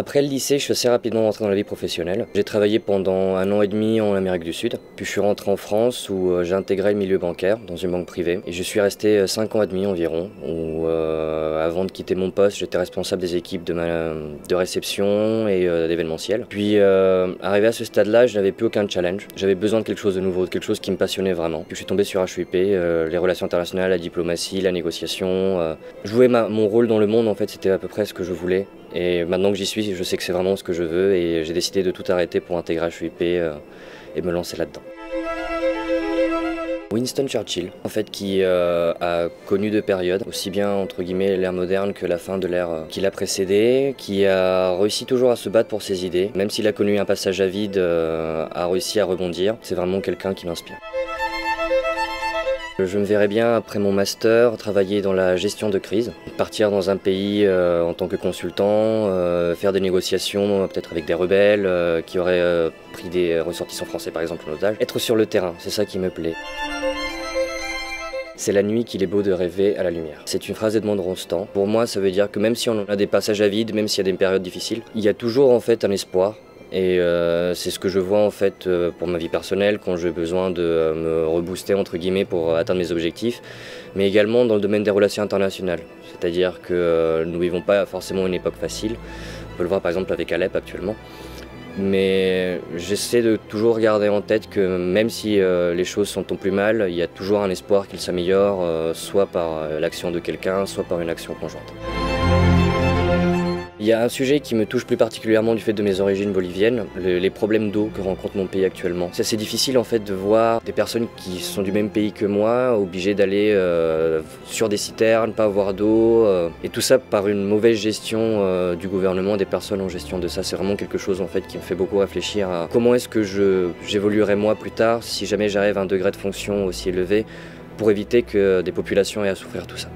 Après le lycée, je suis assez rapidement rentré dans la vie professionnelle. J'ai travaillé pendant 1 an et demi en Amérique du Sud. Puis je suis rentré en France où j'ai intégré le milieu bancaire dans une banque privée. Et je suis resté 5 ans et demi environ. Où avant de quitter mon poste, j'étais responsable des équipes de réception et d'événementiel. Puis arrivé à ce stade-là, je n'avais plus aucun challenge. J'avais besoin de quelque chose de nouveau, de quelque chose qui me passionnait vraiment. Puis je suis tombé sur HEIP, les relations internationales, la diplomatie, la négociation. Jouer mon rôle dans le monde, en fait, c'était à peu près ce que je voulais. Et maintenant que j'y suis, je sais que c'est vraiment ce que je veux et j'ai décidé de tout arrêter pour intégrer HEIP et me lancer là-dedans. Winston Churchill, en fait, qui a connu deux périodes, aussi bien entre guillemets l'ère moderne que la fin de l'ère qui l'a précédée, qui a réussi toujours à se battre pour ses idées, même s'il a connu un passage à vide, a réussi à rebondir. C'est vraiment quelqu'un qui m'inspire. Je me verrais bien, après mon master, travailler dans la gestion de crise, partir dans un pays en tant que consultant, faire des négociations peut-être avec des rebelles qui auraient pris des ressortissants français par exemple en otage. Être sur le terrain, c'est ça qui me plaît. C'est la nuit qu'il est beau de rêver à la lumière. C'est une phrase d'Edmond Rostand. Pour moi, ça veut dire que même si on a des passages à vide, même s'il y a des périodes difficiles, il y a toujours en fait un espoir. Et c'est ce que je vois en fait pour ma vie personnelle quand j'ai besoin de me rebooster entre guillemets pour atteindre mes objectifs, mais également dans le domaine des relations internationales. C'est-à-dire que nous ne vivons pas forcément une époque facile. On peut le voir par exemple avec Alep actuellement. Mais j'essaie de toujours garder en tête que même si les choses sont au plus mal, il y a toujours un espoir qu'ils s'améliorent, soit par l'action de quelqu'un, soit par une action conjointe. Il y a un sujet qui me touche plus particulièrement du fait de mes origines boliviennes, les problèmes d'eau que rencontre mon pays actuellement. C'est assez difficile en fait de voir des personnes qui sont du même pays que moi, obligées d'aller sur des citernes, pas avoir d'eau, et tout ça par une mauvaise gestion du gouvernement, des personnes en gestion de ça. C'est vraiment quelque chose en fait qui me fait beaucoup réfléchir à comment est-ce que j'évoluerai moi plus tard si jamais j'arrive à un degré de fonction aussi élevé pour éviter que des populations aient à souffrir tout ça.